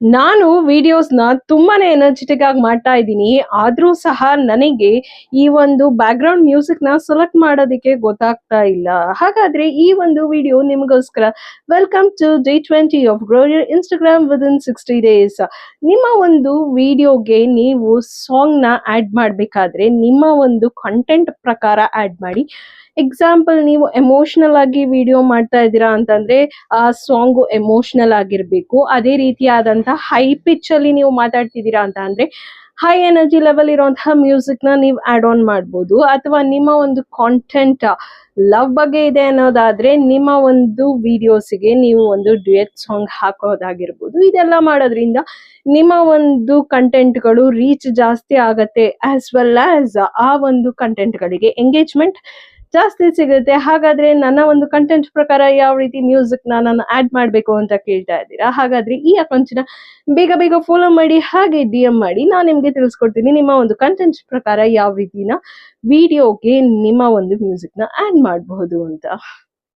ನಾನು ವಿಡಿಯೋಸ್‌ನ ತುಂಬಾನೇ ಎನರ್ಜಿಟಿಕ್ ಆಗಿ ಮಾಡ್ತಾ ಇದ್ದೀನಿ. ಆದ್ರೂ ಸಹ ನನಗೆ ಈ ಒಂದು ಬ್ಯಾಕ್‌ಗ್ರೌಂಡ್ ಮ್ಯೂಸಿಕ್‌ನ ಸೆಲೆಕ್ಟ್ ಮಾಡೋದಕ್ಕೆ ಗೊತ್ತಾಗ್ತಾ ಇಲ್ಲ. ಹಾಗಾದ್ರೆ ಈ ಒಂದು ವಿಡಿಯೋ ನಿಮಗೋಸ್ಕರ. Welcome to day 20 of grow your Instagram within 60 days. ನಿಮ್ಮ ಒಂದು ವಿಡಿಯೋಗೆ ನೀವು ಸಾಂಗ್‌ನ ಆಡ್ ಮಾಡ್ಬೇಕಾದ್ರೆ ನಿಮ್ಮ ಒಂದು ಕಂಟೆಂಟ್ ಪ್ರಕಾರ ಆಡ್ ಮಾಡಿ. ಎಕ್ಸಾಂಪಲ್ ನೀವು ಎಮೋಷನಲ್ ಆಗಿ ವಿಡಿಯೋ ಮಾಡ್ತಾ ಇದ್ದೀರಾ ಅಂತಂದ್ರೆ ಆ ಸಾಂಗು ಎಮೋಷನಲ್ ಆಗಿರ್ಬೇಕು. ಅದೇ ರೀತಿಯಾದಂತಹ ಹೈ ಪಿಚ್ ಅಲ್ಲಿ ನೀವು ಮಾತಾಡ್ತಿದ್ದೀರಾ ಅಂತ ಅಂದ್ರೆ ಹೈ ಎನರ್ಜಿ ಲೆವೆಲ್ ಇರುವಂತಹ ಮ್ಯೂಸಿಕ್ ನ ನೀವು ಆಡ್ ಆನ್ ಮಾಡ್ಬೋದು. ಅಥವಾ ನಿಮ್ಮ ಒಂದು ಕಾಂಟೆಂಟ್ ಲವ್ ಬಗ್ಗೆ ಇದೆ ಅನ್ನೋದಾದ್ರೆ ನಿಮ್ಮ ಒಂದು ವಿಡಿಯೋಸ್ಗೆ ನೀವು ಒಂದು ಡ್ಯುಯೆಟ್ ಸಾಂಗ್ ಹಾಕೋದಾಗಿರ್ಬೋದು. ಇದೆಲ್ಲ ಮಾಡೋದ್ರಿಂದ ನಿಮ್ಮ ಒಂದು ಕಂಟೆಂಟ್ಗಳು ರೀಚ್ ಜಾಸ್ತಿ ಆಗತ್ತೆ. ಆಸ್ ವೆಲ್ ಆಸ್ ಆ ಒಂದು ಕಂಟೆಂಟ್ಗಳಿಗೆ ಎಂಗೇಜ್ಮೆಂಟ್ ಜಾಸ್ತಿ ಸಿಗುತ್ತೆ. ಹಾಗಾದ್ರೆ ನನ್ನ ಒಂದು ಕಂಟೆಂಟ್ ಪ್ರಕಾರ ಯಾವ ರೀತಿ ಮ್ಯೂಸಿಕ್ ನಾನು ಆಡ್ ಮಾಡ್ಬೇಕು ಅಂತ ಕೇಳ್ತಾ ಇದ್ದೀರಾ. ಹಾಗಾದ್ರೆ ಈ ಅಕೌಂಟ್ನ ಬೇಗ ಬೇಗ ಫಾಲೋ ಮಾಡಿ, ಹಾಗೆ DM ಮಾಡಿ. ನಾನು ನಿಮ್ಗೆ ತಿಳಿಸ್ಕೊಡ್ತೀನಿ ನಿಮ್ಮ ಒಂದು ಕಂಟೆಂಟ್ ಪ್ರಕಾರ ಯಾವ ರೀತಿನ ವಿಡಿಯೋಗೆ ನಿಮ್ಮ ಒಂದು ಮ್ಯೂಸಿಕ್ ನ ಆಡ್ ಮಾಡಬಹುದು ಅಂತ.